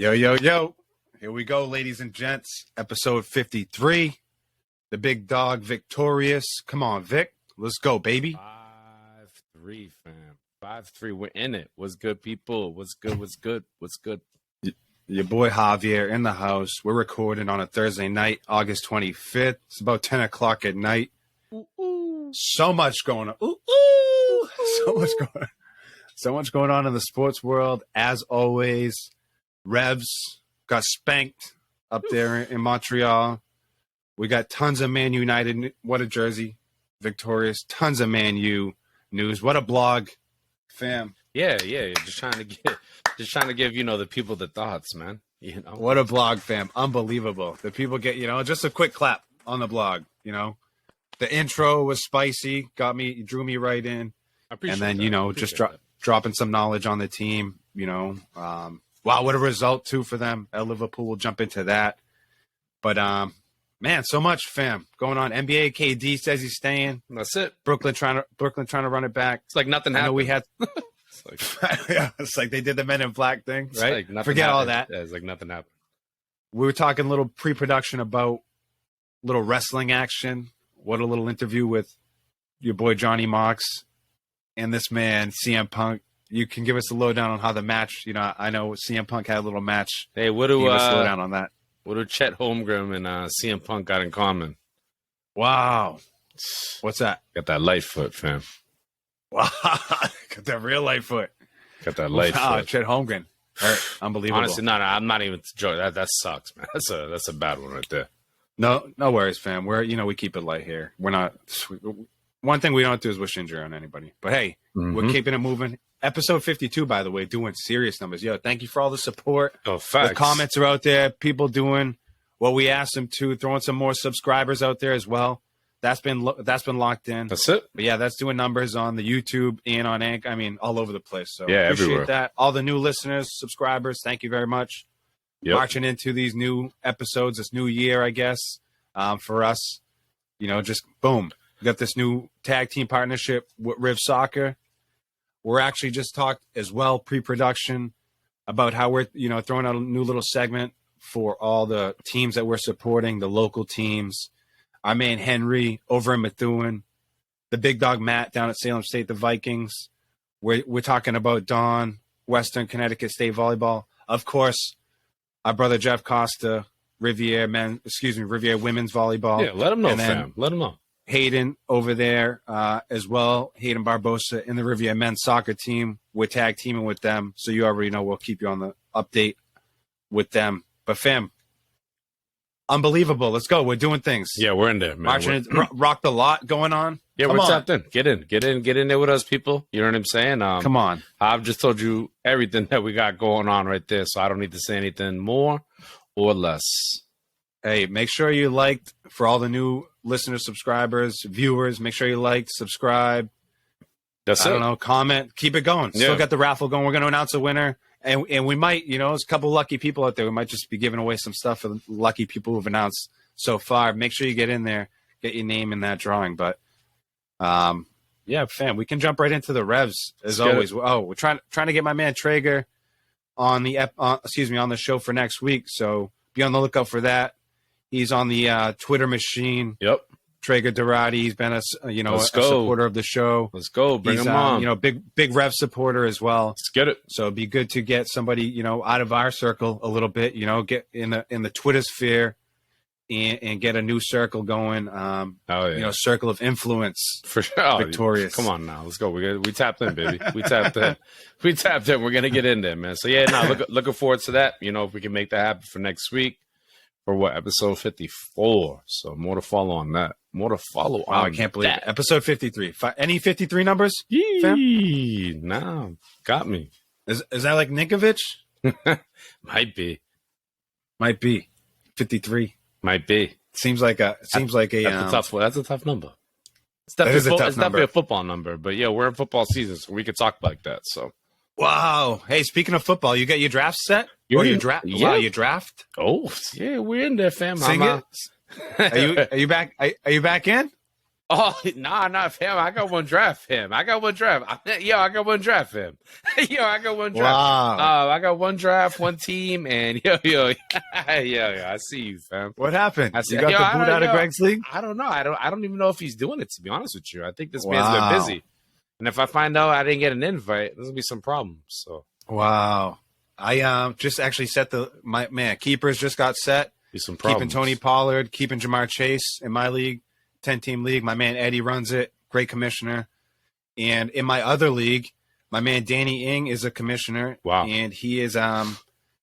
Yo, yo, yo. Here we go, ladies and gents. Episode 53. The big dog victorious. Come on, Vic. Let's go, baby. 5-3, fam. 5-3. We're in it. What's good, people? What's good? What's good? What's good? Your boy Javier in the house. We're recording on a Thursday night, August 25th. It's about 10 o'clock at night. So much going on. So much going on in the sports world. As always, Revs got spanked up there in Montreal. We got tons of Man United. What a jersey. Victorious. Tons of Man U news. What a blog, fam. Yeah. Just trying to give the people the thoughts, man. What a blog, fam. Unbelievable. The people get, just a quick clap on the blog, The intro was spicy, drew me right in. I appreciate and then, that. just dropping some knowledge on the team, Wow, what a result, too, for them at Liverpool. We'll jump into that. But, man, so much, fam, going on. NBA, KD says he's staying. That's it. Brooklyn trying to run it back. It's like nothing happened. I know we had... It's it's like they did the Men in Black thing, right? Like Forget happened. all that. Yeah, it's like nothing happened. We were talking a little pre-production about little wrestling action. What a little interview with your boy Johnny Mox and this man, CM Punk. You can give us a lowdown on how the match, I know CM Punk had a little match. Hey, Give us a lowdown on that. What do Chet Holmgren and CM Punk got in common? Wow. What's that? Got that light foot, fam. Wow. Got that real light foot. Got that light foot. Chet Holmgren. Unbelievable. Honestly, no, I'm not even joking. That sucks, man. That's a bad one right there. No worries, fam. We keep it light here. We're not. One thing we don't do is wish injury on anybody. But hey, We're keeping it moving. Episode 52, by the way, doing serious numbers. Yo, thank you for all the support. Oh, facts. The comments are out there. People doing what we asked them to. Throwing some more subscribers out there as well. That's been locked in. That's it. But yeah, that's doing numbers on the YouTube and on Anchor. I mean, all over the place. So yeah, appreciate everywhere. that. All the new listeners, subscribers, thank you very much. Yep. Marching into these new episodes, this new year, I guess, for us. Just boom. We got this new tag team partnership with Revs Soccer. We're actually just talked as well, pre-production, about how we're, throwing out a new little segment for all the teams that we're supporting, the local teams. Our man Henry over in Methuen, the big dog Matt down at Salem State, the Vikings. We're talking about Don, Western Connecticut State Volleyball. Of course, our brother Jeff Costa, Riviera Women's Volleyball. Yeah, let them know, fam. Let them know. Hayden over there as well. Hayden Barbosa in the Riviera men's soccer team. We're tag teaming with them. So you already know we'll keep you on the update with them. But fam, unbelievable. Let's go. We're doing things. Yeah, we're in there, man. Marching, rocked a lot going on. Yeah, Come we're on. tapped in. Get in there with us, people. You know what I'm saying? Come on. I've just told you everything that we got going on right there, so I don't need to say anything more or less. Hey, make sure you liked, for all the new listeners, subscribers, viewers, make sure you liked, subscribe. That's I don't know, comment. Keep it going. Still got the raffle going. We're going to announce a winner. And we might, there's a couple lucky people out there. We might just be giving away some stuff for the lucky people who've announced so far. Make sure you get in there, get your name in that drawing. But, yeah, fam, we can jump right into the Revs as always. Oh, we're trying to get my man Traeger on the show for next week. So be on the lookout for that. He's on the Twitter machine. Yep. Traeger Dorati. He's been a supporter of the show. Let's go. Bring him on. Big Rev supporter as well. Let's get it. So it'd be good to get somebody, out of our circle a little bit, get in the Twitter sphere and get a new circle going. Circle of influence. For sure. Victorious. Come on now. Let's go. We tapped in, baby. We tapped in. We're going to get in there, man. So yeah, looking forward to that. If we can make that happen for next week. For what, episode 54. So more to follow on that. I can't believe it. Episode 53. Any 53 numbers? Nah, got me. Is that like Ninkovic? Might be. 53. Might be. Seems like a that's a tough number. It's definitely a football number, but yeah, we're in football season, so we could talk like that. So wow. Hey, speaking of football, you got your draft set? You draft? Yeah. Wow, you draft? Oh, yeah, we're in there, fam. Sing it. Are you back? Are you back in? Oh, nah, fam. I got one draft, fam. I got one draft. I got one draft, fam. I got one draft. Wow. I got one draft, one team, and yo, I see you, fam. What happened? I see, You got the boot out of Greg's league? I don't know. I don't even know if he's doing it, to be honest with you. I think this man's Wow. been busy. And if I find out I didn't get an invite, there's gonna be some problems. So Wow. I just actually set keepers just got set. be some problems. Keeping Tony Pollard, keeping Jamar Chase in my league, 10-team league. My man Eddie runs it. Great commissioner. And in my other league, my man Danny Ing is a commissioner. Wow. And he is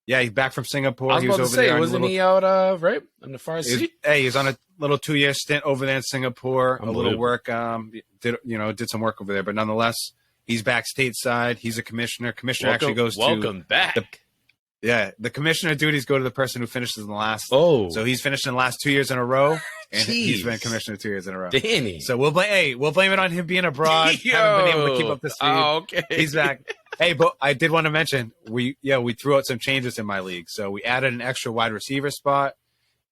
he's back from Singapore. I was He about was to over say, there wasn't he out right on the far seat? He's on a little 2-year stint over there in Singapore. A little work, did some work over there, but nonetheless, he's back stateside. He's a commissioner. Commissioner actually goes welcome back. The commissioner duties go to the person who finishes in the last. Oh, So he's finished in the last 2 years in a row, and he's Jeez. been commissioner 2 years in a row. Danny. So we'll blame it on him being abroad. Haven't been able to keep up the speed. Oh, okay. He's back. Hey, but I did want to mention we threw out some changes in my league. So we added an extra wide receiver spot,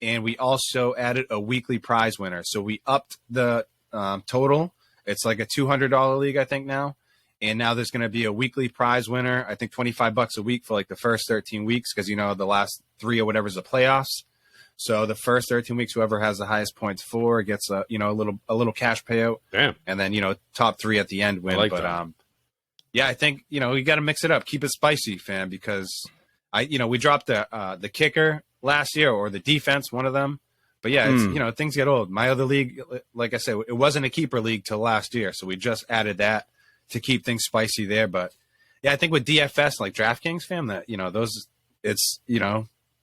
and we also added a weekly prize winner. So we upped the total. It's like a $200 league, I think now. And now there's going to be a weekly prize winner. I think $25 a week for like the first 13 weeks because the last 3 or whatever is the playoffs. So the first 13 weeks, whoever has the highest points for gets a little cash payout. Damn. And then top 3 at the end win. I like but that. I think you got to mix it up, keep it spicy, fam. Because we dropped the kicker last year or the defense, one of them. But yeah, it's, things get old. My other league, like I said, it wasn't a keeper league till last year, so we just added that to keep things spicy there. But yeah, I think with DFS, like DraftKings, fam, that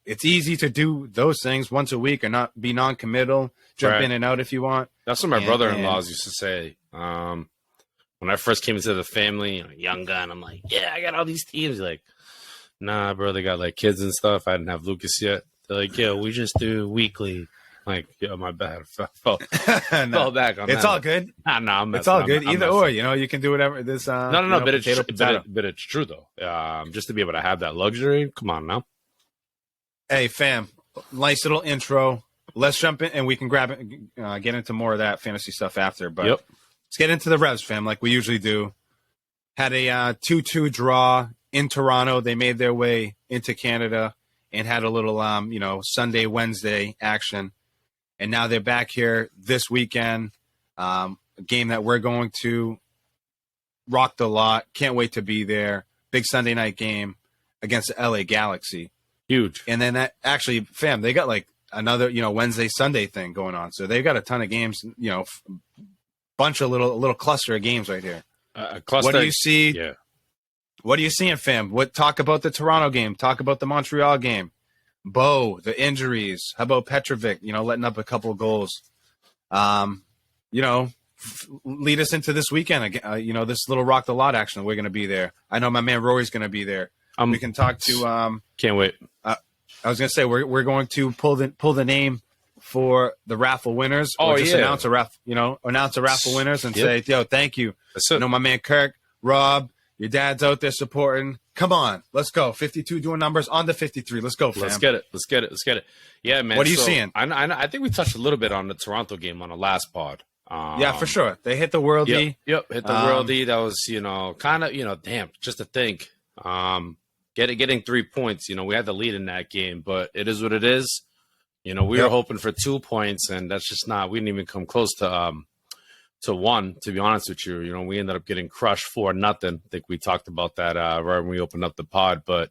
it's easy to do those things once a week or not be non-committal, jump in and out if you want. That's what my brother-in-laws used to say. When I first came into the family, young gun, I'm like, yeah, I got all these teams. Like, nah, bro, they got like kids and stuff. I didn't have Lucas yet. They're like, yo, we just do weekly. Like, yo, my bad. Fell back on that. It's all good. Nah, it's all good. Either or, you can do whatever. This no, but it's true though. Just to be able to have that luxury. Come on now. Hey, fam, nice little intro. Let's jump in, and we can grab it, get into more of that fantasy stuff after. But let's get into the Revs, fam, like we usually do. Had a 2-2 draw in Toronto. They made their way into Canada and had a little, Sunday, Wednesday action. And now they're back here this weekend. A game that we're going to rock the lot. Can't wait to be there. Big Sunday night game against the LA Galaxy. Huge. And then that actually, fam, they got like another, Wednesday, Sunday thing going on. So they've got a ton of games, bunch of little cluster of games right here. Cluster. What do you see? Yeah. What are you seeing, fam? Talk about the Toronto game. Talk about the Montreal game. Bo, the injuries. How about Petrovic, letting up a couple of goals? Lead us into this weekend. This little rock the lot action. We're going to be there. I know my man Rory's going to be there. We can talk to. Can't wait. I was going to say we're going to pull the name for the raffle winners. Or just announce a raffle winners and say, yo, thank you. My man Kirk, Rob, your dad's out there supporting. Come on, let's go. 52 doing numbers on the 53. Let's go, fam. Let's get it. Yeah, man. What are you seeing? I think we touched a little bit on the Toronto game on the last pod. Yeah, for sure. They hit the worldie. Yep, hit the worldie. That was, kind of, damn, just to think. Getting 3 points, we had the lead in that game, but it is what it is. We were hoping for 2 points, and that's just not. We didn't even come close to one. To be honest with you, we ended up getting crushed 4-0. I think we talked about that right when we opened up the pod, but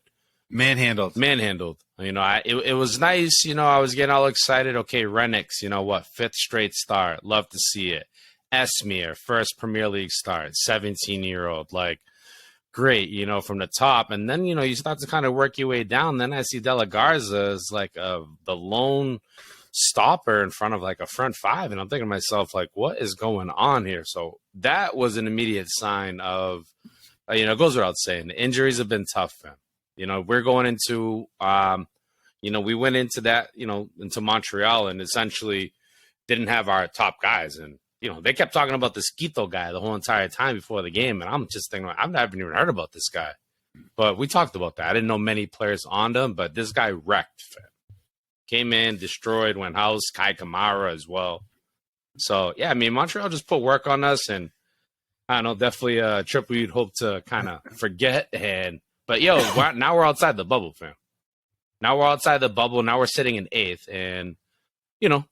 manhandled. It was nice. I was getting all excited. Okay, Renix, 5th straight start. Love to see it. Esmir, first Premier League start. 17-year-old, like. Great, from the top. And then, you start to kind of work your way down. Then I see De La Garza as like the lone stopper in front of like a front five. And I'm thinking to myself, like, what is going on here? So that was an immediate sign of, it goes without saying, the injuries have been tough, man. We're going into, we went into that, into Montreal and essentially didn't have our top guys. And, they kept talking about the Skeeto guy the whole entire time before the game. And I'm just thinking, I've never even heard about this guy. But we talked about that. I didn't know many players on them, but this guy wrecked. Came in, destroyed, went house, Kai Kamara as well. So yeah, I mean Montreal just put work on us, and I don't know, definitely a trip we'd hope to kind of forget. But now we're outside the bubble, fam. Now we're outside the bubble. Now we're sitting in 8th, and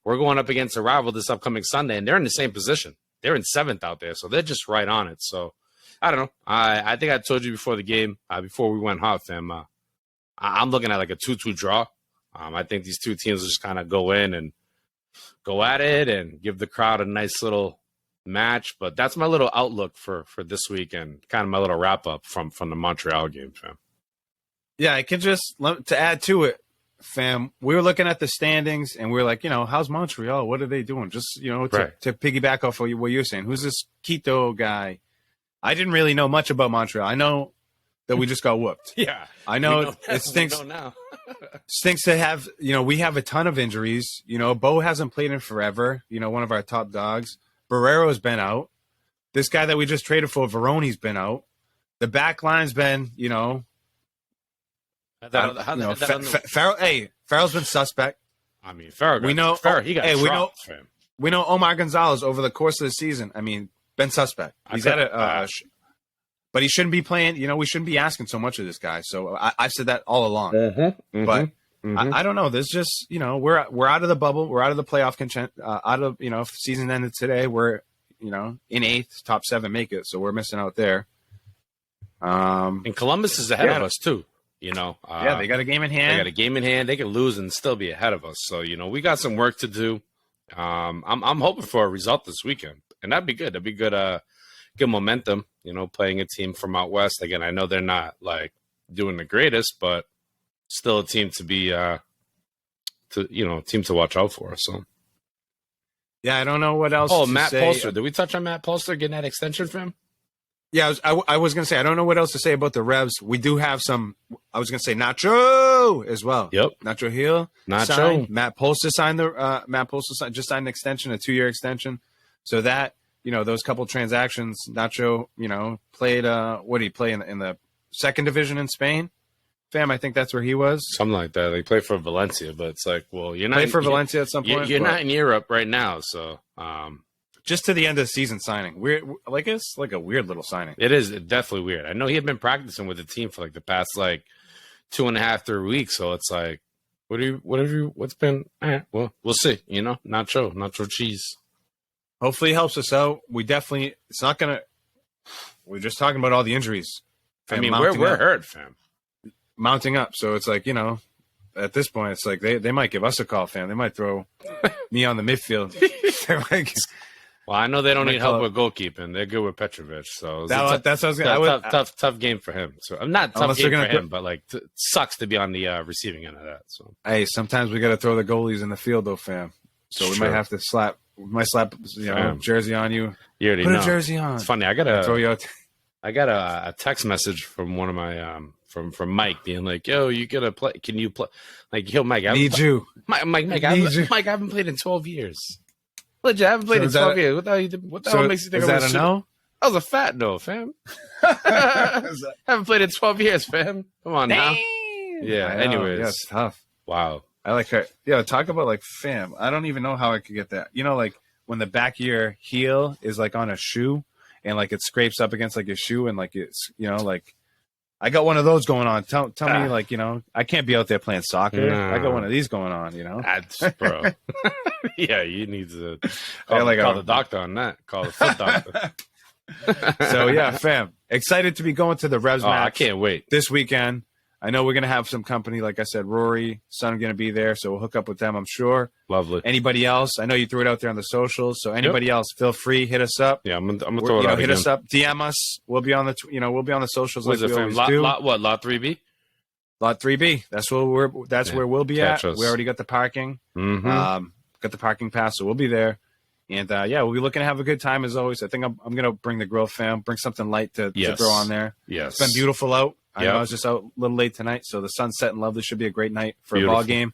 we're going up against a rival this upcoming Sunday, and they're in the same position. They're in 7th out there, so they're just right on it. So I don't know. I think I told you before the game, before we went hot, fam. I'm looking at like a 2-2 draw. I think these two teams will just kind of go in and go at it and give the crowd a nice little match. But that's my little outlook for this week and kind of my little wrap up from the Montreal game, fam. Yeah, I can just to add to it, fam. We were looking at the standings and we were like, how's Montreal? What are they doing? Just to piggyback off of what you're saying. Who's this Quito guy? I didn't really know much about Montreal. I know that we just got whooped. Yeah, I know it stinks. We know now. Stinks to have. We have a ton of injuries. Bo hasn't played in forever. One of our top dogs. Barrero's been out. This guy that we just traded for, Veroni's been out. The back line's been, Farrell's been suspect. I mean, Farrell. We know. He got dropped, fam. We know Omar Gonzalez over the course of the season. I mean, been suspect. He's had but he shouldn't be playing. We shouldn't be asking so much of this guy. So I've said that all along. But I don't know. There's just we're out of the bubble. We're out of the playoff content. Out of if the season ended today, we're in 8th, top 7 make it. So we're missing out there. And Columbus is ahead of us too. They got a game in hand. They can lose and still be ahead of us. So we got some work to do. I'm hoping for a result this weekend, and that'd be good. That'd be good. Good momentum. Playing a team from out west. Again, I know they're not like doing the greatest, but still a team to be team to watch out for. So yeah, I don't know what else. Oh, Matt Polster. Did we touch on Matt Polster getting that extension for him? Yeah, I was going to say, I don't know what else to say about the Revs. We do have some, I was going to say Nacho as well. Yep. Nacho Hill. Signed. Matt Polster just signed an extension, a 2-year extension. So that, those couple transactions, Nacho, played, what did he play in the second division in Spain? Fam, I think that's where he was. Something like that. They play for Valencia, but it's like, well, you're not. Valencia at some point. You're not in Europe right now, so. Just to the end of the season signing. It's like a weird little signing. It is definitely weird. I know he had been practicing with the team for like the past 2.5, 3 weeks. So it's like, what's been, all right, well, we'll see, nacho cheese. Hopefully it helps us out. We're just talking about all the injuries. Fam, I mean, we're hurt, fam. Mounting up. So it's like, at this point, it's like they might give us a call, fam. They might throw me on the midfield. They're like, well, I know they don't need help with goalkeeping. They're good with Petrovic. So that's what I was going to tough game for him. So I'm not tough game for him, but sucks to be on the receiving end of that. So hey, sometimes we got to throw the goalies in the field, though, fam. So we might have to slap jersey on you. You already put know. A jersey on. It's funny. I got a text message from one of my from Mike being like, "Yo, you gotta play? Can you play?" Like, "Yo, Mike, I need you." Mike, I haven't played in 12 years. Legit, I haven't played in 12 years. What the hell makes you think is that a no? That was a fat no, fam. Haven't played in 12 years, fam. Come on now. Yeah. Anyways, yeah, it's tough. Wow. I like her. Yeah, talk about fam. I don't even know how I could get that. When the back of your heel is on a shoe, and it scrapes up against your shoe, and it's I got one of those going on. Tell me, I can't be out there playing soccer. No. I got one of these going on, That's, bro. Yeah, you need to call the doctor on that. Call the foot doctor. So, yeah, fam. Excited to be going to the Revs match. I can't wait. This weekend. I know we're going to have some company. Like I said, Rory, son, going to be there. So we'll hook up with them, I'm sure. Lovely. Anybody else? I know you threw it out there on the socials. So anybody else, feel free, hit us up. Yeah, I'm gonna throw it out. Hit us up, DM us. We'll be on the we'll be on the socials. What is it, fam? Lot 3B? Lot 3B. That's where we'll be at. We already got the parking. Mm-hmm. Got the parking pass, so we'll be there. And we'll be looking to have a good time as always. I think I'm gonna bring the grill, fam. Bring something light to throw on there. Yes. It's been beautiful out. I know I was just out a little late tonight, so the sun's setting lovely. Should be a great night for a ball game.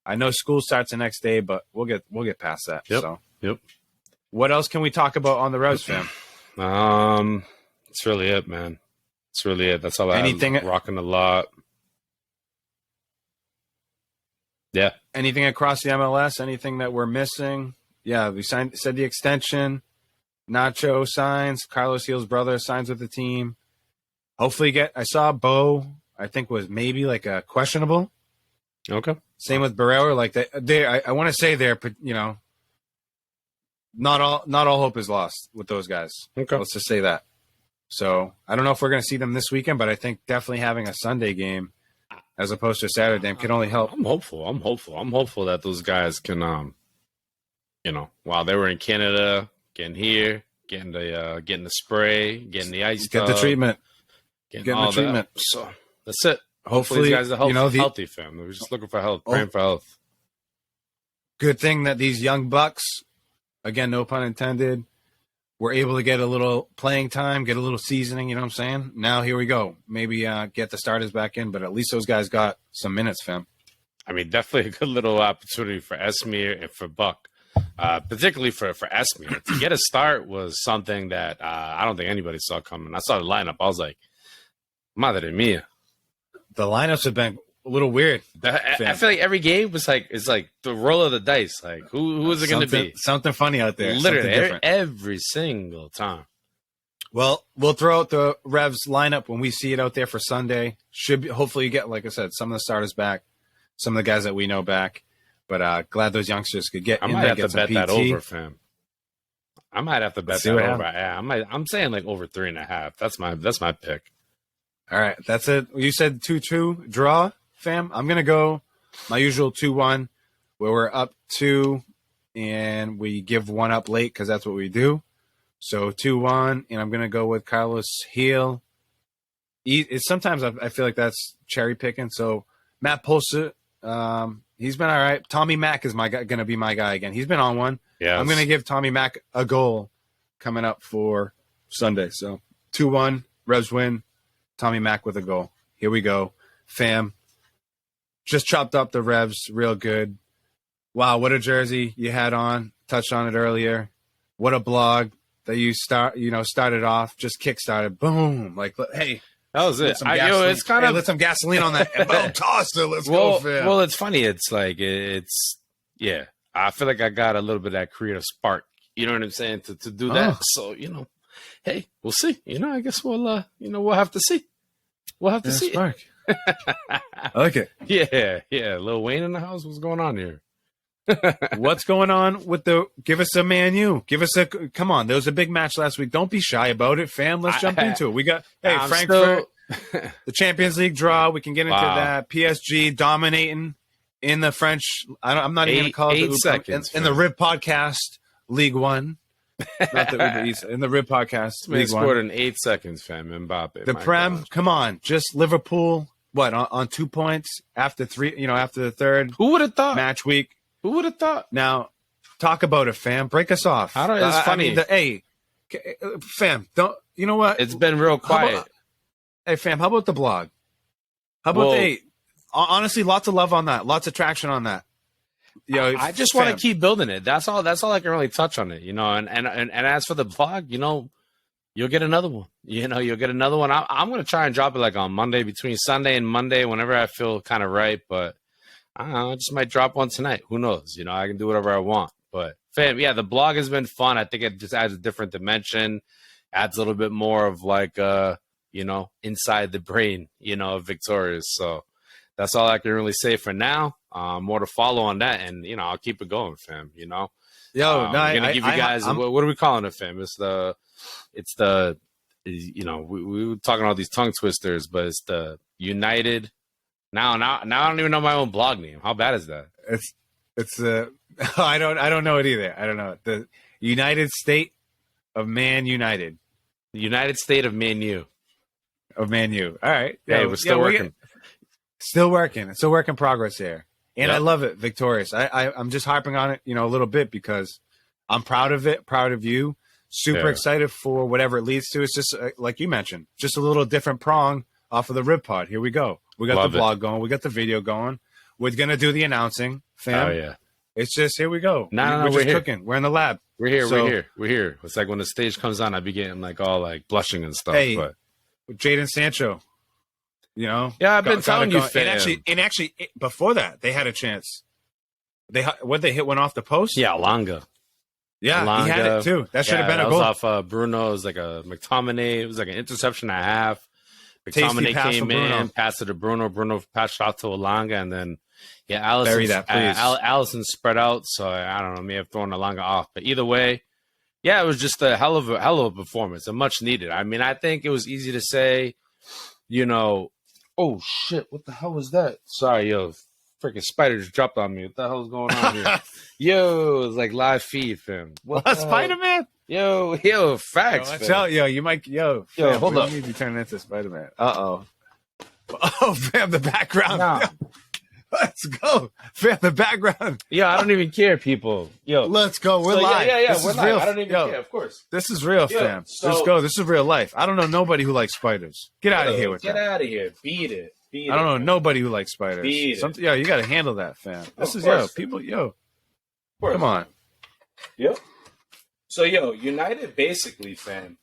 I know school starts the next day, but we'll get past that. Yep. So, yep. What else can we talk about on the Revs, fam? It's really it, man. It's really it. That's all I have. Rocking a lot. Yeah. Anything across the MLS? Anything that we're missing? Yeah, we said the extension. Nacho signs. Carlos Gil's brother signs with the team. Hopefully I saw Bo, I think was maybe like a questionable. Okay. Same with Barrera. Like I want to say they're, not all hope is lost with those guys. Okay. Let's just say that. So I don't know if we're going to see them this weekend, but I think definitely having a Sunday game as opposed to a Saturday game can only help. I'm hopeful. I'm hopeful that those guys can, while they were in Canada, getting here, getting the spray, getting the ice, Get the treatment. getting all the treatment. So that's it. Hopefully these guys are healthy, fam. We're just looking for health, praying for health. Good thing that these young bucks, again, no pun intended, were able to get a little playing time, get a little seasoning, you know what I'm saying? Now here we go. Maybe get the starters back in, but at least those guys got some minutes, fam. I mean, definitely a good little opportunity for Esmir and for Buck, particularly for Esmir. To get a start was something that I don't think anybody saw coming. I saw the lineup. I was like, madre mia. The lineups have been a little weird. I feel like every game was like, it's like the roll of the dice. Like, who is it going to be? Something funny out there. Literally, every single time. Well, we'll throw out the Revs lineup when we see it out there for Sunday. Hopefully you get, like I said, some of the starters back, some of the guys that we know back. But glad those youngsters could get I in might there, have get to bet some that PT. over, fam. I might have to bet that over. Yeah, I'm saying like over 3.5. That's my pick. All right, that's it. You said 2-2 draw, fam. I'm gonna go my usual 2-1, where we're up 2 and we give one up late because that's what we do. So 2-1, and I'm gonna go with Carlos Gil. Sometimes I feel like that's cherry picking. So Matt Pulser, he's been all right. Tommy Mack is gonna be my guy again. He's been on one. Yeah, I'm gonna give Tommy Mack a goal coming up for Sunday. So 2-1, Revs win. Tommy Mack with a goal. Here we go. Fam, just chopped up the Revs real good. Wow, what a jersey you had on. Touched on it earlier. What a blog that you started off, just kickstarted. Boom. Like, hey. That was it. It's kind of let some gasoline on that. Boom, toss it. Let's go, fam. Well, it's funny. It's like, yeah. I feel like I got a little bit of that creative spark. You know what I'm saying? To do that. So, hey, we'll see. I guess we'll have to see. We'll have to see. Spark. I like it. Yeah. Lil Wayne in the house. What's going on here? What's going on with give us a Man U. Come on. There was a big match last week. Don't be shy about it, fam. Let's jump into it. We got, Frankfurt, the Champions League draw. We can get into that. PSG dominating in the French. I'm not even going to call it 8 seconds, in the Rib Podcast League One. Not that in the Rib Podcast League One. Scored in 8 seconds, fam. Mbappe. The Prem, come on. Just Liverpool, on 2 points after 3, after the third. Who would have thought? Match week. Who would have thought? Now, talk about it, fam. Break us off. It's funny. Fam, don't, you know what? It's been real quiet. Hey, fam, how about the blog? How about honestly, lots of love on that. Lots of traction on that. I just want to keep building it. That's all I can really touch on it, and as for the blog, you'll get another one. You'll get another one. I'm going to try and drop it like on Monday, between Sunday and Monday, whenever I feel kind of right. But I don't know, I just might drop one tonight. Who knows? I can do whatever I want. But fam, yeah, the blog has been fun. I think it just adds a different dimension, adds a little bit more of like inside the brain, of Victorious. So that's all I can really say for now. More to follow on that, and I'll keep it going, fam. We're gonna give you guys what are we calling it, fam? It's the we were talking all these tongue twisters, but it's the United. Now I don't even know my own blog name. How bad is that? It's I don't know it either. I don't know the United State of Man United. The United State of Man U. Of Man U. All right. Hey, we're still working. Still working. It's a work in progress here. And I love it, Victorious. I'm just harping on it, a little bit because I'm proud of it, proud of you. Super excited for whatever it leads to. It's just, like you mentioned, just a little different prong off of the Rib Pod. Here we go. We got the blog going. We got the video going. We're going to do the announcing, fam. Oh, yeah. It's just, here we go. We're just cooking. We're in the lab. We're here. It's like when the stage comes on, I be getting like all like blushing and stuff. Hey, but Jadon Sancho. Yeah, I've been telling you, fam. And actually, before that, they had a chance. They hit one off the post. Yeah, Alanga. Yeah, he had it too. That should have been that a was goal. off Bruno. It was like a McTominay. It was like an interception and a half. Tasty McTominay pass came from Bruno. in, passed it to Bruno. Bruno passed it off to Elanga, and then Bury that, please. Allison spread out. So I don't know, may have thrown Elanga off, but either way, yeah, it was just a hell of a performance, and much needed. I mean, I think it was easy to say, oh shit, what the hell was that? Sorry, yo, freaking spider just dropped on me. What the hell is going on here? Yo, it's like live feed, fam. What Spider-Man? Yo, facts. Watch out, you might, fam, hold up. You need to turn into Spider-Man. Oh, fam, the background. Nah. Let's go, fam, the background. Yeah, I don't even care, people. Yo, let's go. We're live. Yeah, this we're is live. real. I don't even care, of course. This is real, fam. Let's go. This is real life. I don't know nobody who likes spiders. Get out of here with that. Get out of here. Beat it. I don't know nobody who likes spiders. Beat it. You got to handle that, fam. This is, people, come on. Yep. So, United basically, fam,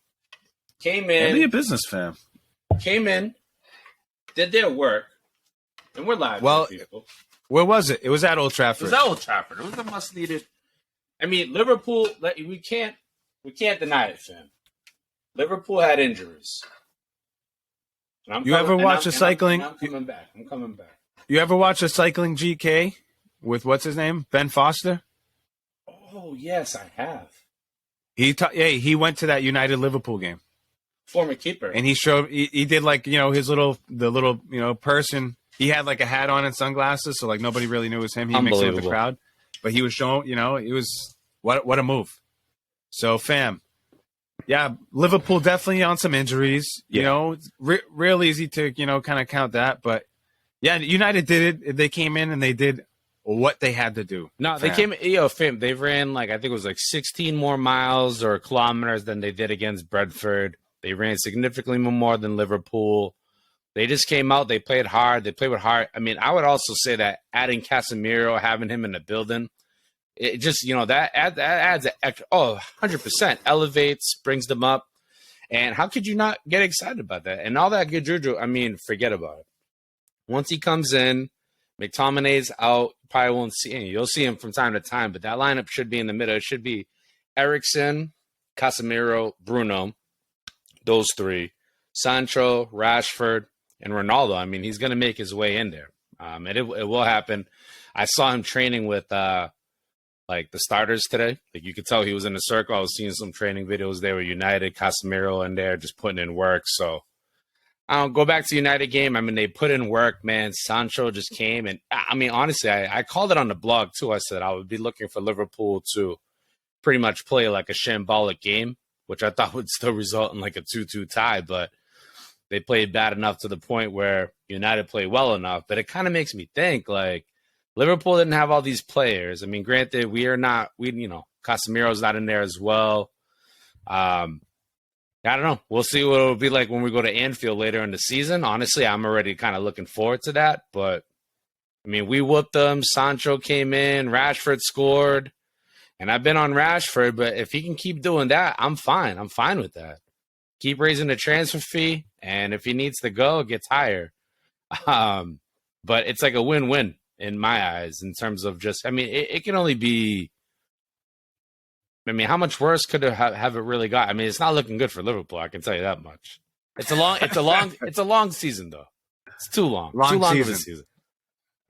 came in. Be a business, fam. Came in, did their work, and we're live. Well, people. Where was it? It was at Old Trafford. It was at Old Trafford. It was a must needed. I mean, Liverpool. We can't deny it, fam. Liverpool had injuries. You ever watch a cycling? I'm coming back. You ever watch a cycling GK with what's his name? Ben Foster. Oh yes, I have. He went to that United Liverpool game. Former keeper. And he showed he did like his little person. He had like a hat on and sunglasses, so like nobody really knew it was him. He mixed it with the crowd, but he was showing. It was what a move. So fam, yeah, Liverpool definitely on some injuries. Real easy to kind of count that, but yeah, United did it. They came in and they did what they had to do. No, they came. Fam, they ran I think it was 16 more miles or kilometers than they did against Brentford. They ran significantly more than Liverpool. They just came out. They played hard. They played with heart. I mean, I would also say that adding Casemiro, having him in the building, it just, that adds an extra, 100%, elevates, brings them up. And how could you not get excited about that? And all that good juju, I mean, forget about it. Once he comes in, McTominay's out. Probably won't see him. You'll see him from time to time, but that lineup should be in the middle. It should be Eriksen, Casemiro, Bruno, those three, Sancho, Rashford, and Ronaldo. I mean, he's going to make his way in there. And it will happen. I saw him training with the starters today. Like, you could tell he was in a circle. I was seeing some training videos there with United, Casemiro in there, just putting in work. So go back to United game. I mean, they put in work, man. Sancho just came. And I mean, honestly, I called it on the blog too. I said I would be looking for Liverpool to pretty much play like a shambolic game, which I thought would still result in like a 2-2 tie. But they played bad enough to the point where United played well enough. But it kind of makes me think, like, Liverpool didn't have all these players. I mean, granted, Casemiro's not in there as well. I don't know. We'll see what it'll be like when we go to Anfield later in the season. Honestly, I'm already kind of looking forward to that. But, I mean, we whooped them. Sancho came in. Rashford scored. And I've been on Rashford, but if he can keep doing that, I'm fine. I'm fine with that. Keep raising the transfer fee, and if he needs to go, it gets higher. But it's like a win-win in my eyes in terms of just, I mean, it can only be, I mean, how much worse could it have it really got? I mean, it's not looking good for Liverpool, I can tell you that much. It's a long season though. It's too long. Too long of a season.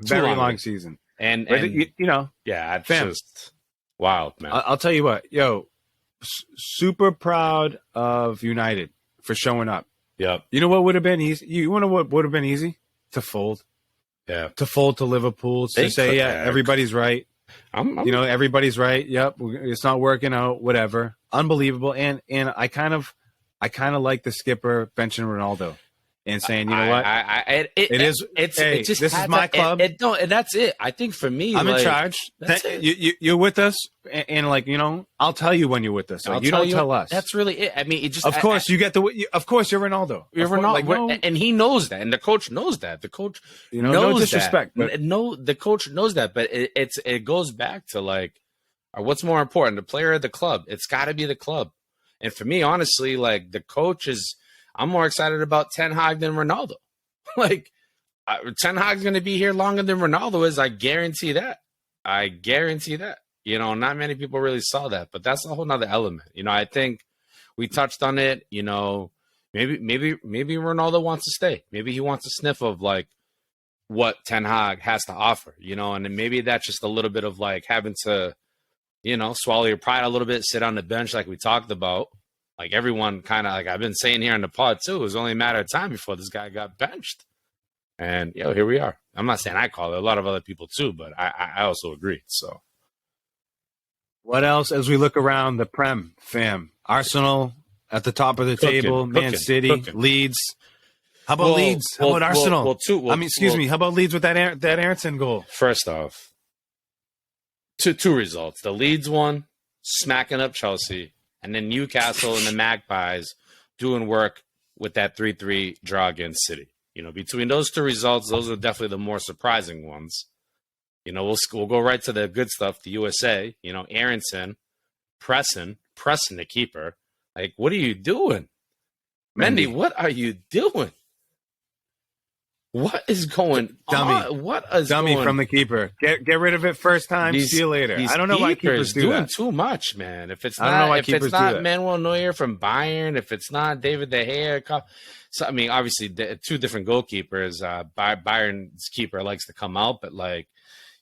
Very long season. And yeah, it's just wild, man. I'll tell you what, super proud of United for showing up. Yep. You know what would have been easy? You want to know what would have been easy? To fold. Yeah. To fold to Liverpool. To say, everybody's right. Everybody's right. Yep. It's not working out. Whatever. Unbelievable. And I kind of like the skipper benching Ronaldo and saying, you know what? This is my club. And that's it. I think for me, I'm in charge. You're with us, and I'll tell you when you're with us. You don't tell us. That's really it. I mean, of course you're Ronaldo. You're Ronaldo, and he knows that, and the coach knows that. The coach knows no disrespect, that. No, the coach knows that, but it goes back to like, what's more important, the player or the club? It's got to be the club. And for me, honestly, like the coach is. I'm more excited about Ten Hag than Ronaldo. Ten Hag's going to be here longer than Ronaldo is. I guarantee that. You know, not many people really saw that, but that's a whole nother element. You know, I think we touched on it. You know, maybe Ronaldo wants to stay. Maybe he wants a sniff of like what Ten Hag has to offer. You know, and then maybe that's just a little bit of like having to, you know, swallow your pride a little bit, sit on the bench like we talked about. Like everyone kind of like I've been saying here in the pod too. It was only a matter of time before this guy got benched. And here we are. I'm not saying I call it. A lot of other people too, but I also agree. So. What else as we look around the Prem, fam? Arsenal at the top of the table, Man City, Leeds. How about Leeds? How about Arsenal? Excuse me. How about Leeds with that Aronson goal? First off, two results. The Leeds one, smacking up Chelsea, and then Newcastle and the Magpies doing work with that 3-3 draw against City. You know, between those two results, those are definitely the more surprising ones. You know, we'll go right to the good stuff, the USA. You know, Aronson pressing the keeper. Like, what are you doing? Mendy, what are you doing? What is going on? What is dummy from the keeper? Get rid of it first time. See you later. I don't know why keepers do doing that. Too much, man. If it's not Manuel Neuer from Bayern, if it's not David De Gea, so I mean, obviously two different goalkeepers. Bayern's keeper likes to come out, but like.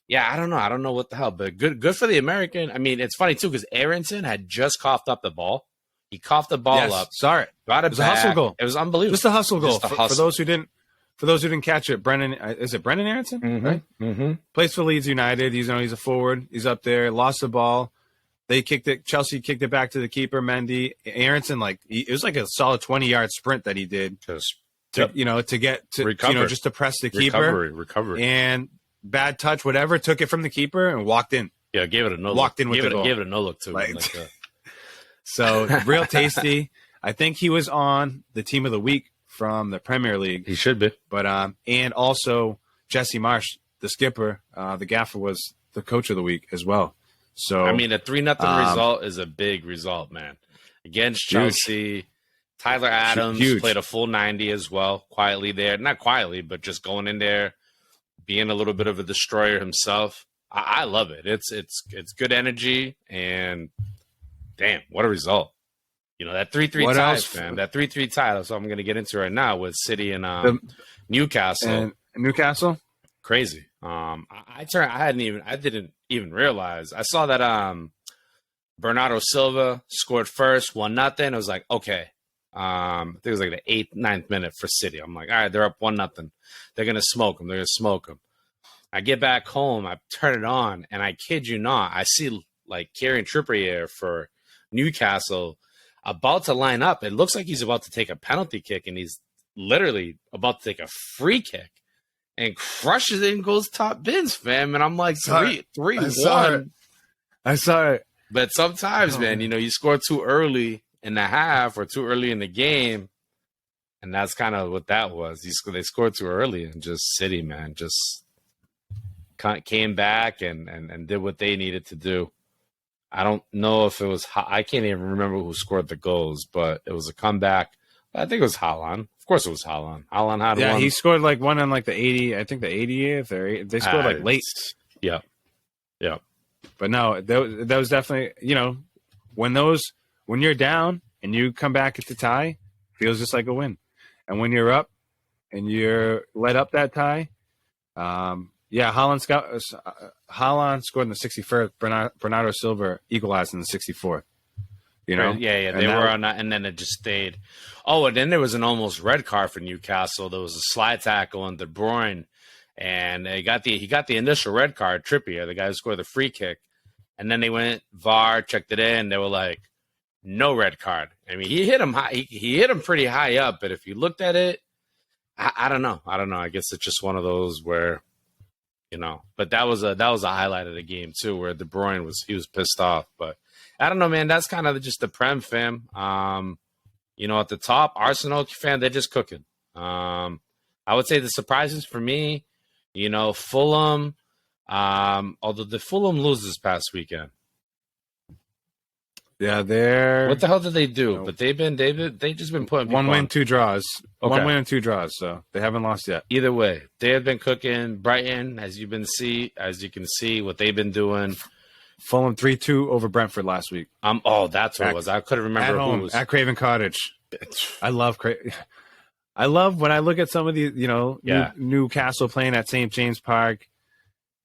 Yeah, I don't know. I don't know what the hell, but good for the American. I mean, it's funny too because Aronson had just coughed up the ball. He coughed the ball up. Sorry, got it. Was a hustle goal. It was unbelievable. Just a hustle goal. For those who didn't catch it, Brendan, is it Brendan Aronson? Mm-hmm. Right? Mm-hmm. Plays for Leeds United. He's a forward. He's up there. Lost the ball. They kicked it. Chelsea kicked it back to the keeper, Mendy. Aronson, it was like a solid 20-yard sprint that he did to get to recover. Just to press the keeper. Recovery. And bad touch, whatever, took it from the keeper and walked in. Yeah, gave it a no. Walked in with the goal. Gave it a no look too. So real tasty. I think he was on the team of the week from the Premier League. He should be. But and also Jesse Marsh, the skipper, the gaffer, was the coach of the week as well. So I mean, a 3-0 result is a big result, man. Against Chelsea, Tyler Adams played a full 90 as well, quietly there. Not quietly, but just going in there. Being a little bit of a destroyer himself, I love it. It's good energy, and damn, what a result! You know that 3-3 tie, man. That 3-3 tie. That's what I'm going to get into right now with City and Newcastle. And Newcastle, crazy. I didn't even realize. I saw that Bernardo Silva scored first, 1-0. I was like, okay. I think it was like the 8th, 9th minute for City. I'm like, all right, they're up 1-0. They're going to smoke them. I get back home. I turn it on, and I kid you not, I see like Kieran Trippier for Newcastle about to line up. It looks like he's about to take a penalty kick, and he's literally about to take a free kick and crushes it and goes top bins, fam. And I'm like, 3-1. I saw it. But sometimes, man, you score too early in the half or too early in the game, and that's kind of what that was. They scored too early, and just City, man, just came back and did what they needed to do. I don't know if it was I can't even remember who scored the goals, but it was a comeback. I think it was Haaland. Of course, it was Haaland. Haaland had one. Yeah, he scored like one on like the 80. I think the 80th or they scored like late. Yeah. But no, that was definitely when you're down and you come back at the tie, feels just like a win. And when you're up and you're let up that tie, Haaland scored in the 61st. Bernardo Silva equalized in the 64th. Yeah. They were on that, and then it just stayed. Oh, and then there was an almost red card for Newcastle. There was a slide tackle on De Bruyne, and he got the initial red card. Trippier, the guy who scored the free kick, and then they went VAR, checked it in. They were like, no red card. I mean, he hit him high. He hit him pretty high up, but if you looked at it, I don't know. I guess it's just one of those where. But that was a highlight of the game too, where De Bruyne was pissed off. But I don't know, man. That's kind of just the Prem, fam. At the top, Arsenal fan, they're just cooking. I would say the surprises for me, Fulham. Although the Fulham lose this past weekend. Yeah, they're. What the hell did they do? But they just been putting one win, 2 draws. Okay. 1 win and 2 draws, so they haven't lost yet. Either way, they have been cooking. Brighton, as you can see what they've been doing. Fulham 3-2 over Brentford last week. Oh, that's what it was. I couldn't remember At home, who was at Craven Cottage. I love when I look at some of the, Newcastle playing at St. James Park.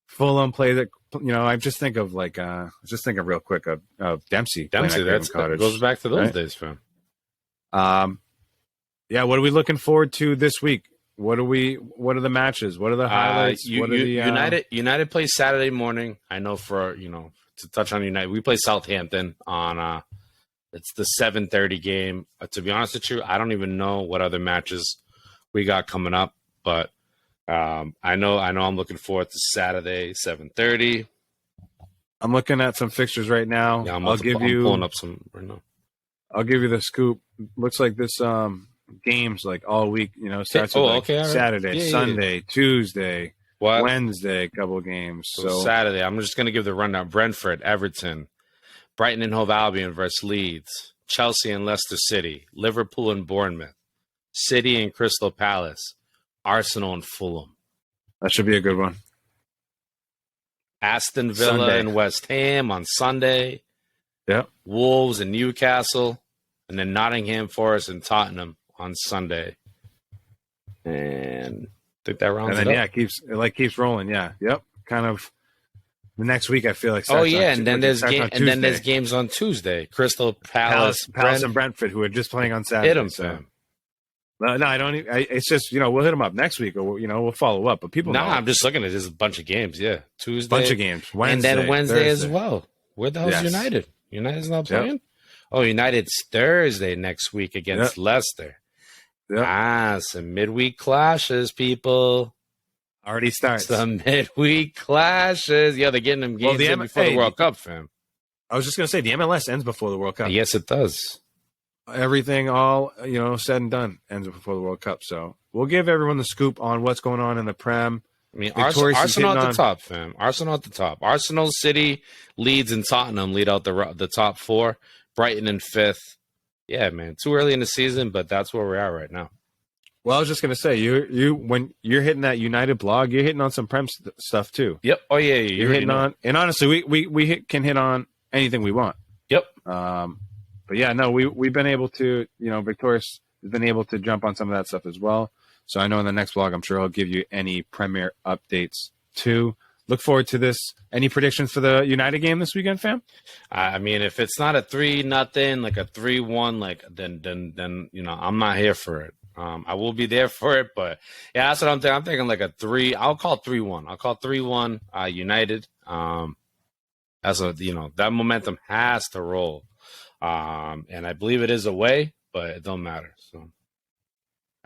Fulham plays at, I just think of real quick of Dempsey. Dempsey, that goes back to those days, fam. Yeah, what are we looking forward to this week? What are the matches? What are the highlights? United plays Saturday morning. I know to touch on United, we play Southampton on it's the 7:30 game. To be honest with you, I don't even know what other matches we got coming up, but I know I'm looking forward to Saturday 7:30. I'm looking at some fixtures right now. Yeah, I'm pulling up some right now. I'll give you the scoop. Looks like this games like all week, starts with Saturday, Sunday, Tuesday, Wednesday, a couple of games. So Saturday, I'm just going to give the rundown. Brentford, Everton, Brighton and Hove Albion versus Leeds, Chelsea and Leicester City, Liverpool and Bournemouth, City and Crystal Palace, Arsenal and Fulham. That should be a good one. Aston Villa and West Ham on Sunday. Yep. Wolves and Newcastle, and then Nottingham Forest and Tottenham on Sunday. And I think that rounds it up. It keeps rolling. Yeah. Yep. Kind of the next week I feel like and then there's games on Tuesday. Crystal Palace and Brentford, who are just playing on Saturday. Hit them, fam. No, I don't. It's just we'll hit them up next week, or we'll follow up. But people, I'm just looking at just a bunch of games. Yeah, Tuesday, bunch of games, Wednesday, and then Wednesday Thursday as well. Where the hell's United? United's not playing. Yep. Oh, United's Thursday next week against Leicester. Yep. Some midweek clashes, people. Already starts. Some midweek clashes. Yeah, they're getting them games in before the World Cup, fam. I was just gonna say the MLS ends before the World Cup. Yes, it does. Everything, all said and done, ends before the World Cup. So we'll give everyone the scoop on what's going on in the Prem. I mean, Arsenal at the top, fam. Arsenal at the top. Arsenal, City, Leeds, and Tottenham lead out the top four. Brighton in fifth. Yeah, man. Too early in the season, but that's where we are right now. Well, I was just gonna say, when you're hitting that United blog, you're hitting on some Prem stuff too. Yep. Oh yeah, you're hitting on. And honestly, we can hit on anything we want. Yep. But yeah, no, we've been able to, Victorious has been able to jump on some of that stuff as well. So I know in the next vlog, I'm sure I'll give you any Premier updates too. Look forward to this. Any predictions for the United game this weekend, fam? I mean, if it's not a 3-0, like a 3-1, then I'm not here for it. I will be there for it, but yeah, that's what I'm thinking. I'm thinking like a 3. I'll call 3-1. I'll call 3-1 United. That momentum has to roll. And I believe it is away, but it don't matter. So,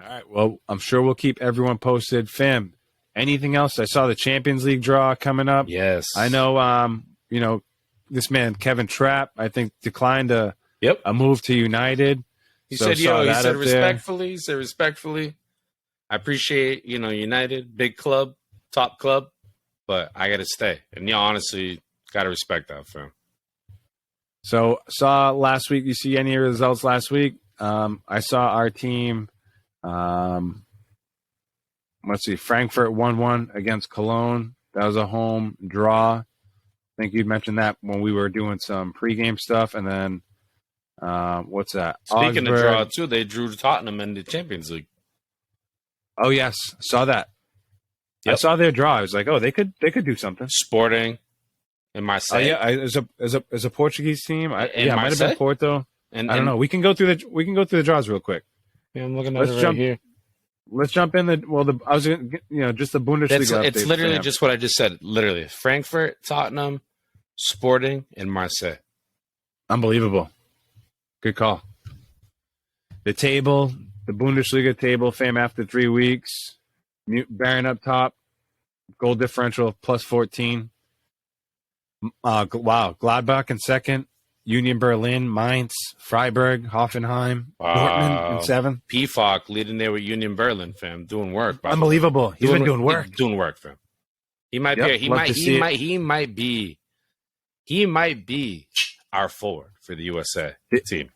all right. Well, I'm sure we'll keep everyone posted, fam. Anything else? I saw the Champions League draw coming up. Yes, I know. This man Kevin Trapp, I think, declined a move to United. He said respectfully. He said respectfully. I appreciate United, big club, top club, but I got to stay. And honestly, got to respect that, fam. So saw last week. You see any results last week? I saw our team. Let's see. Frankfurt 1-1 against Cologne. That was a home draw. I think you'd mentioned that when we were doing some pregame stuff. And then what's that? Speaking of draw too, they drew Tottenham in the Champions League. Oh yes, saw that. Yep. I saw their draw. I was like, oh, they could do something. Sporting. In Marseille, as a Portuguese team, might have been Porto. And I don't know. We can go through the draws real quick. Yeah, I'm looking at it right here. Let's jump in just the Bundesliga. It's literally just what I just said. Literally, Frankfurt, Tottenham, Sporting, and Marseille. Unbelievable. Good call. The Bundesliga table, fam. After 3 weeks, Bayern up top, goal differential plus 14. Gladbach in second, Union Berlin, Mainz, Freiburg, Hoffenheim, Dortmund in 7th. PFOC leading there with Union Berlin, fam, doing work. Unbelievable. He's been doing work. Doing work, fam. He might be our forward for the USA team.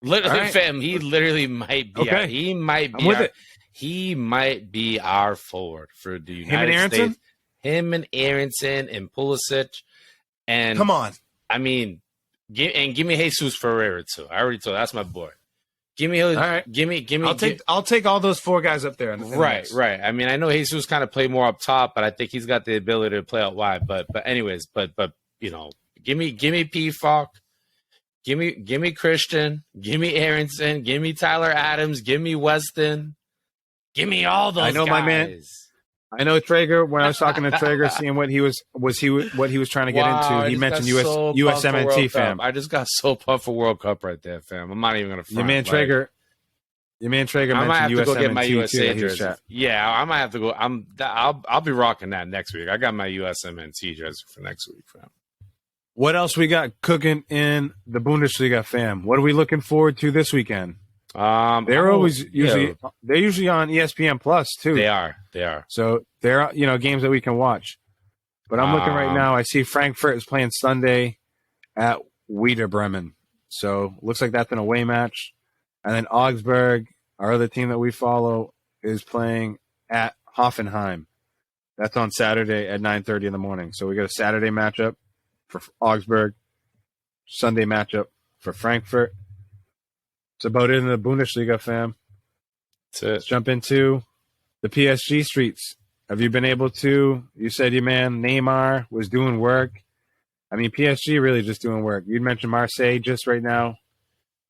Fam, he literally might be. Okay. He might be our forward for the United States. Him and Aronson and Pulisic. And Come on. I mean, give me Jesus Ferreira too. I already told. That's my boy. Give me. All right. Give me. I'll take all those 4 guys up there. Right. I mean, I know Jesus kind of play more up top, but I think he's got the ability to play out wide. But anyways, but you know, give me P. Falk. Give me Christian. Give me Aronson. Give me Tyler Adams. Give me Weston. Give me all those. I know guys. my man. I know Traeger. When I was talking to Traeger, seeing what he was trying to get into, he mentioned USMNT, fam. I just got so pumped for World Cup right there, fam. I'm not even gonna front. Your man Traeger I might have mentioned to go get my USMNT USA too, jersey. Yeah, I might have to go. I'll be rocking that next week. I got my USMNT jersey for next week, fam. What else we got cooking in the Bundesliga, fam? What are we looking forward to this weekend? They're usually on ESPN Plus too. They are. So they're games that we can watch. But I'm looking right now. I see Frankfurt is playing Sunday at Werder Bremen. So looks like that's an away match. And then Augsburg, our other team that we follow, is playing at Hoffenheim. That's on Saturday at 9:30 in the morning. So we got a Saturday matchup for Augsburg, Sunday matchup for Frankfurt. It's about it in the Bundesliga, fam. That's it. Let's jump into the PSG streets. Have you been able to? You said your man Neymar was doing work. I mean, PSG really just doing work. You'd mentioned Marseille just right now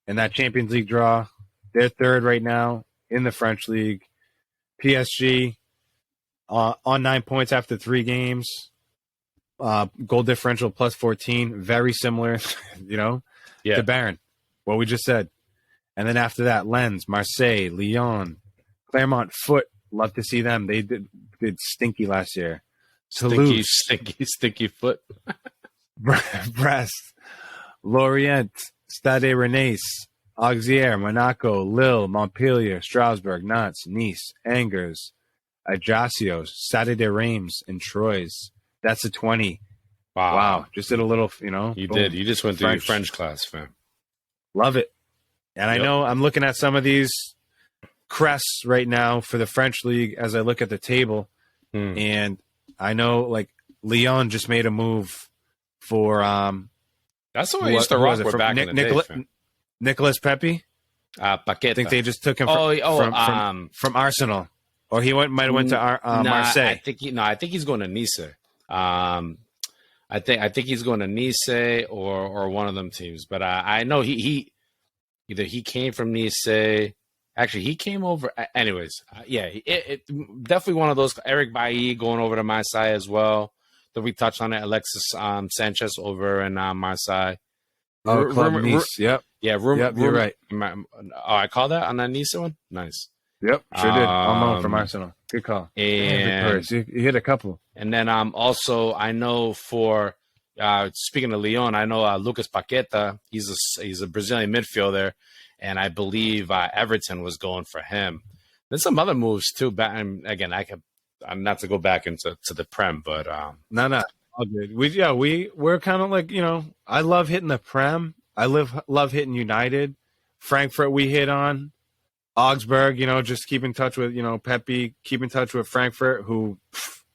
in that Champions League draw. They're third right now in the French league. PSG on 9 points after 3 games. Goal differential plus 14. Very similar, to Bayern, what we just said. And then after that, Lens, Marseille, Lyon, Clermont Foot. Love to see them. They did stinky last year. Toulouse, stinky Foot. Brest, Lorient, Stade Rennais, Auxerre, Monaco, Lille, Montpellier, Strasbourg, Nantes, Nice, Angers, Ajaccio, Stade de Reims, and Troyes. That's a 20. Wow. Just did a little, You boom. Did. You just went through your French class, fam. Love it. And I know I'm looking at some of these crests right now for the French league as I look at the table. And I know, like, Lyon just made a move for that's what I used to rock with back in the day. Nicolas Pepe. Paqueta. I think they just took him from Arsenal, or he might have went to Marseille. I think he's going to Nice. I think he's going to Nice or one of them teams. But I know he either he came from Nice. Actually, he came over. Anyways, it definitely one of those. Eric Bailly going over to Marseille as well. That we touched on it. Alexis Sanchez over in Marseille. Nice. Yep. Yeah. You're right. I called that on that Nice one. Nice. Yep. Sure did. All from Arsenal. Good call. And you hit a couple. And then also I know for speaking of Lyon, I know Lucas Paqueta. He's a Brazilian midfielder, and I believe Everton was going for him. There's some other moves too. Again, I'm not to go back into the Prem, but no, all good. We're kind of like I love hitting the Prem. I love hitting United, Frankfurt. We hit on Augsburg. Just keep in touch with Pepe. Keep in touch with Frankfurt, who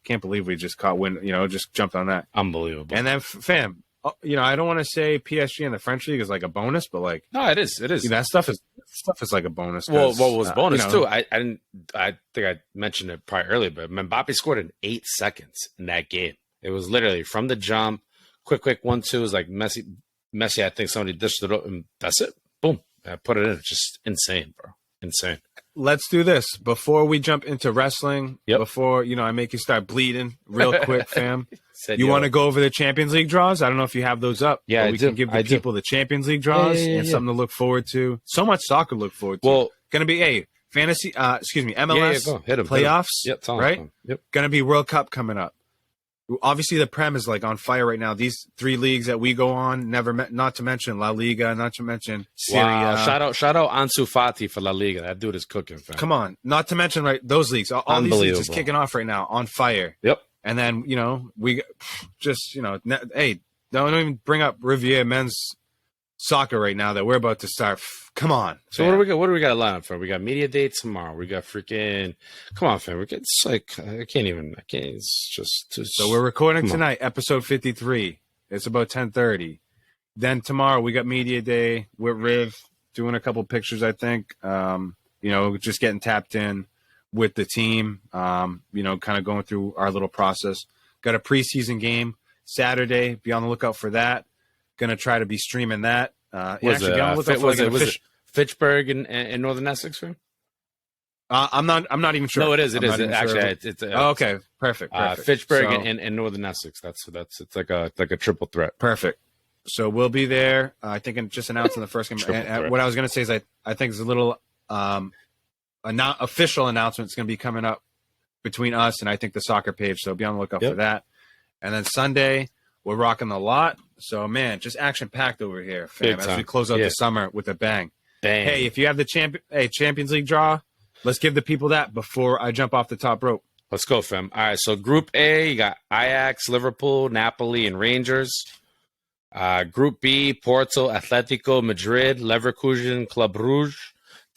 can't believe we just caught wind. Just jumped on that. Unbelievable. And then fam, I don't want to say PSG in the French league is like a bonus, but like no, it is. It is. That stuff is like a bonus. Well, what was bonus too? I think I mentioned it probably earlier, but Mbappe scored in 8 seconds in that game. It was literally from the jump, quick 1-2. Is like Messi. I think somebody dished it up, and that's it. Boom, I put it in. It's just insane, bro. Insane. Let's do this before we jump into wrestling. Yep. Before I make you start bleeding real quick, fam. You want to go over the Champions League draws? I don't know if you have those up. Yeah, we can give the people the Champions League draws and something to look forward to. So much soccer to look forward to. Well, going to be fantasy. MLS hit 'em, playoffs. Yep, right. Yep. Going to be World Cup coming up. Obviously, the Prem is like on fire right now. These 3 leagues that we go on, not to mention La Liga, not to mention Serie A. Wow. Shout out Ansu Fati for La Liga. That dude is cooking, fam. Come on. Not to mention those leagues. All these leagues is kicking off right now on fire. Yep. And then, we just, hey, don't even bring up Riviera men's soccer right now that we're about to start. Come on. So what do we got to line up for? We got media day tomorrow. We got freaking, come on, fam. It's like, it's just. So we're recording tonight, episode 53. It's about 10:30. Then tomorrow we got media day with Riv doing a couple pictures, I think. Just getting tapped in with the team, kind of going through our little process. Got a preseason game Saturday. Be on the lookout for that. Going to try to be streaming that. Was it Fitchburg in Northern Essex? I'm not even sure. No, it is. It is. Actually, it's okay. Perfect. Fitchburg in Northern Essex. It's like a triple threat. Perfect. So we'll be there. I think just announcing the first game. And what I was going to say is I think it's a little official announcement is going to be coming up between us and I think the soccer page. So be on the lookout for that. And then Sunday we're rocking the lot. So man, just action packed over here, fam. As we close out the summer with a bang. Hey, if you have the Champions League draw, let's give the people that before I jump off the top rope. Let's go, fam. All right, so Group A, you got Ajax, Liverpool, Napoli, and Rangers. Group B, Porto, Atletico, Madrid, Leverkusen, Club Brugge,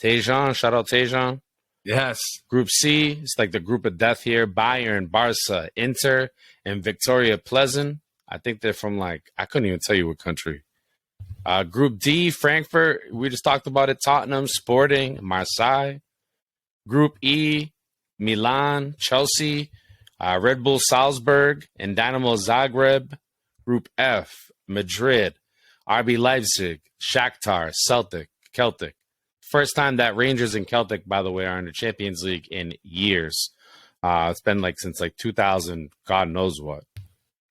Tejan. Shout out Tejan. Yes. Group C, it's like the group of death here. Bayern, Barca, Inter, and Victoria Pleasant. I think they're from I couldn't even tell you what country. Group D, Frankfurt. We just talked about it. Tottenham, Sporting, Marseille. Group E, Milan, Chelsea, Red Bull Salzburg, and Dynamo Zagreb. Group F, Madrid, RB Leipzig, Shakhtar, Celtic. First time that Rangers and Celtic, by the way, are in the Champions League in years. It's been since 2000, God knows what.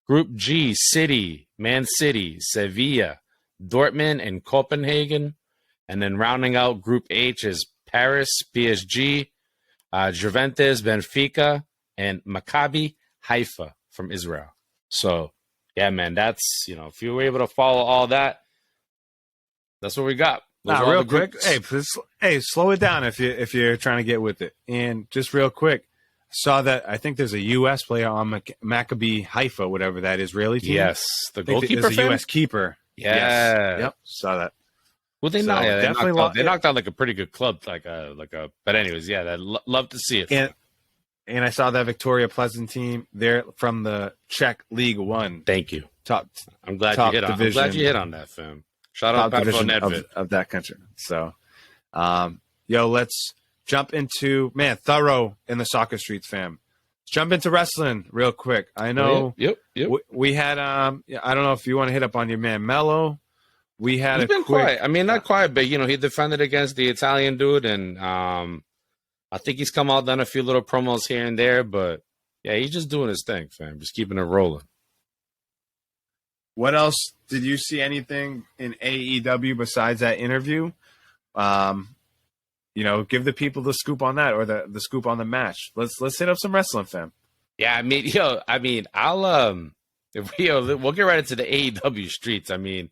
Group G, City, Man City, Sevilla, Dortmund, and Copenhagen. And then rounding out Group H is Paris, PSG, Juventus, Benfica, and Maccabi Haifa from Israel. So, yeah, man, that's, if you were able to follow all that, that's what we got. Real quick. Hey, slow it down if you're trying to get with it. And just real quick, saw that I think there's a U.S. player on Maccabi Haifa, whatever that Israeli team. Yes, the goalkeeper. There's a U.S. keeper. Yeah. Yes. Yep, saw that. Well, they knocked out like a pretty good club, But anyways, yeah, I'd love to see it. And I saw that Victoria Pleasant team. They're from the Czech League One. Thank you. I'm glad you hit on that, fam. Shout out Pavel Nedved of that country. So, let's jump into thorough in the soccer streets, fam. Let's jump into wrestling real quick. I know. Yep. We had I don't know if you want to hit up on your man Mello. He's been quiet. I mean, not quiet, but he defended against the Italian dude, and I think he's come out, done a few little promos here and there, but yeah, he's just doing his thing, fam. Just keeping it rolling. What else did you see? Anything in AEW besides that interview? Give the people the scoop on that, or the scoop on the match. Let's hit up some wrestling, fam. Yeah, I'll we'll get right into the AEW streets. I mean,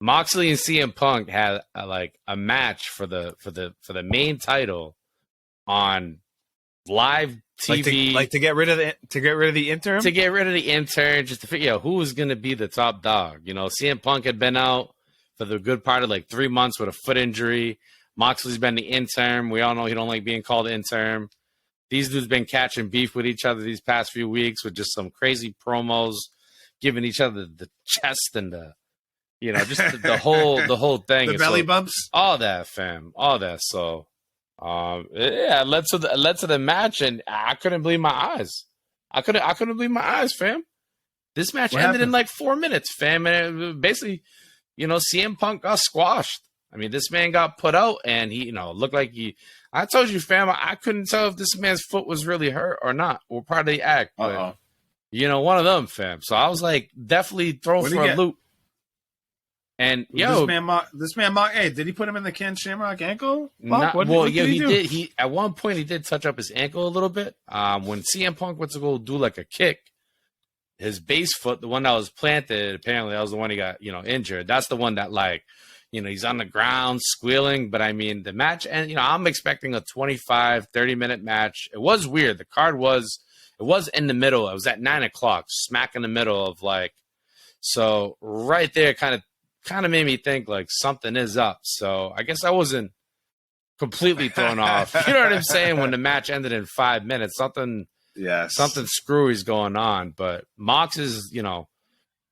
Moxley and CM Punk had a match for the main title on live TV, to get rid of the interim, just to figure out who was going to be the top dog. CM Punk had been out for the good part of 3 months with a foot injury. Moxley's been the interim. We all know he don't like being called interim. These dudes been catching beef with each other these past few weeks with just some crazy promos, giving each other the chest and the the whole thing. The belly bumps. All that, fam. All that. So it led to the match, and I couldn't believe my eyes. I couldn't believe my eyes, fam. This match ended in 4 minutes, fam. And it basically, CM Punk got squashed. I mean, this man got put out, and he, looked like I told you, fam, I couldn't tell if this man's foot was really hurt or not, or part of the act. But, one of them, fam. So I was definitely thrown for a loop. And this man, hey, did he put him in the Ken Shamrock ankle? He did. He at one point he did touch up his ankle a little bit. When CM Punk went to go do a kick, his base foot, the one that was planted, apparently that was the one he got injured. That's the one that he's on the ground squealing. But I mean, the match, and I'm expecting a 25, 30-minute match. It was weird. The card was in the middle. It was at 9:00, smack in the middle of so right there, kind of made me think something is up. So I guess I wasn't completely thrown off. You know what I'm saying? When the match ended in 5 minutes, something screwy's going on. But Mox is,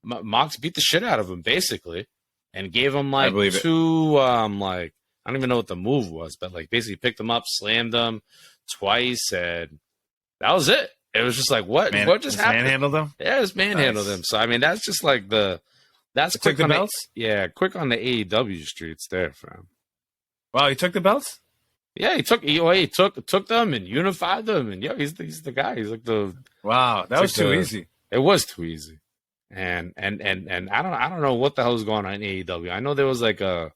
Mox beat the shit out of him basically, and gave him I like believe it. two like I don't even know what the move was, but like basically picked him up, slammed him twice, and that was it. It was just like what just happened? Manhandled him. Yeah, just manhandled him. So I mean, that's just like that's quick took the on belts. Quick on the AEW streets there, fam. Wow, he took the belts. Yeah, he took them and unified them, and he's the guy. He's like the Wow, that was too easy. It was too easy, and I don't know what the hell is going on in AEW. I know there was like a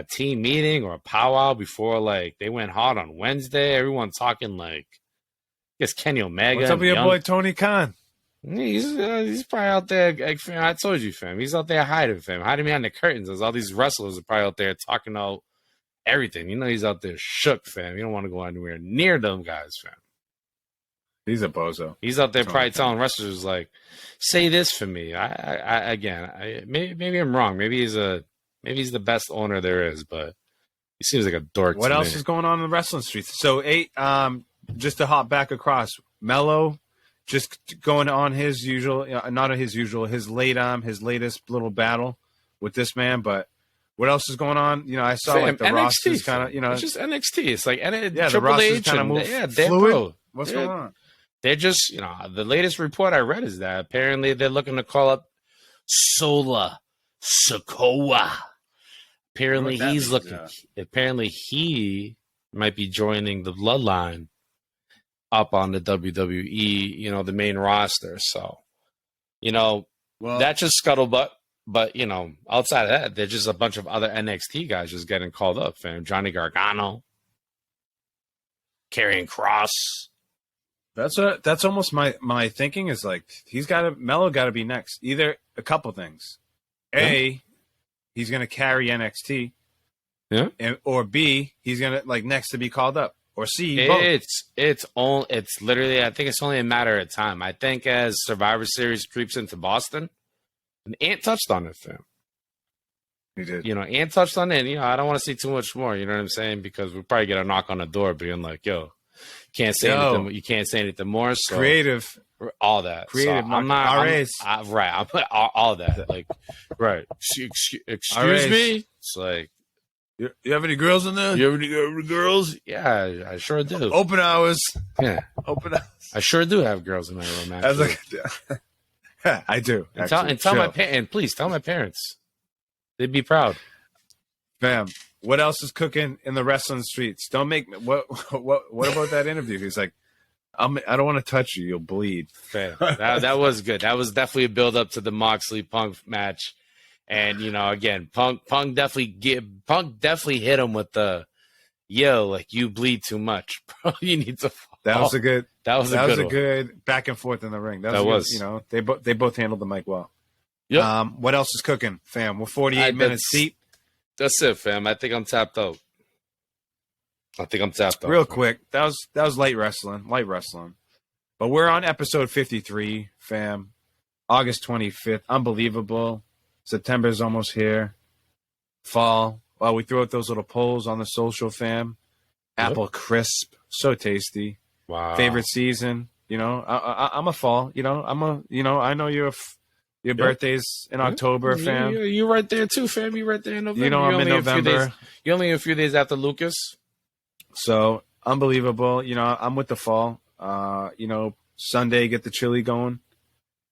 team meeting or a powwow before like they went hard on Wednesday. Everyone talking like I guess Kenny Omega. What's up with your boy Tony Khan? He's probably out there. Like, fam, I told you, fam. He's out there hiding, fam. Hiding behind the curtains. There's all these wrestlers are probably out there talking about everything. You know, he's out there shook, fam. You don't want to go anywhere near them guys, fam. He's a bozo. He's out there probably telling wrestlers like, "Say this for me." Maybe I'm wrong. Maybe he's the best owner there is, but he seems like a dork. What else is going on in the wrestling streets? So, just to hop back across, Mello, just going on his usual, not his usual, his latest little battle with this man. But what else is going on? You know, I saw like the rosters kind of, it's just NXT. It's like the Triple rosters H kind of move fluid. What's going on? They're just, the latest report I read is that apparently they're looking to call up Sola Sikoa. Apparently he's looking. Yeah. Apparently he might be joining the Bloodline up on the WWE, the main roster. So, that's just scuttlebutt. But, outside of that, there's just a bunch of other NXT guys just getting called up, fam. Johnny Gargano, Karrion Kross. That's almost my thinking is like Mello got to be next. Either a couple things. A, he's going to carry NXT. Yeah. Or B, he's going to next to be called up. Or C, both. It's literally, I think it's only a matter of time. I think as Survivor Series creeps into Boston, and Ant touched on it, fam. He did. Ant touched on it, and, I don't want to see too much more, you know what I'm saying? Because we'll probably get a knock on the door being like, yo, anything. You can't say anything more. So creative. All that. Creative. So I'm not. RAs. Right. I'm all that. Like, right. Excuse me? It's like, you have any girls in there? You have any girls? Yeah, I sure do. Open hours. Yeah. Open hours. I sure do have girls in my room, actually. I do. And tell my and please tell my parents. They'd be proud. Bam. What else is cooking in the wrestling streets? Don't make me. What about that interview? He's like, I don't want to touch you. You'll bleed. Fam. That was good. That was definitely a build up to the Moxley Punk match. And again, Punk definitely hit him with the like you bleed too much, bro. You need to fall. That was a good good back and forth in the ring. That was they both handled the mic well. Yep. What else is cooking, fam? We're 48 minutes deep. That's it, fam. I think I'm tapped out. Real quick, that was light wrestling. But we're on episode 53, fam. August 25th. Unbelievable. September's almost here. Fall. Well, we threw out those little polls on the social, fam. Apple crisp. So tasty. Wow. Favorite season. I'm a fall. I know your birthday's in October, fam. You right there too, fam. You right there in November. I'm in November. You're only a few days after Lucas. So unbelievable. I'm with the fall. Sunday, get the chili going.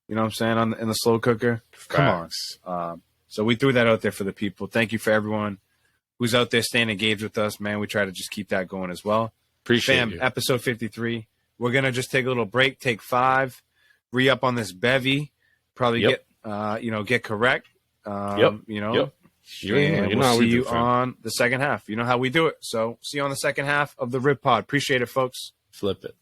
You know what I'm saying? In the slow cooker. Come on. So we threw that out there for the people. Thank you for everyone who's out there staying engaged with us, man. We try to just keep that going as well. Appreciate you. Episode 53. We're going to just take a little break, take 5, re-up on this bevy, probably get correct. Yep. We'll see you on the second half. You know how we do it. So see you on the second half of the Rib Pod. Appreciate it, folks. Flip it.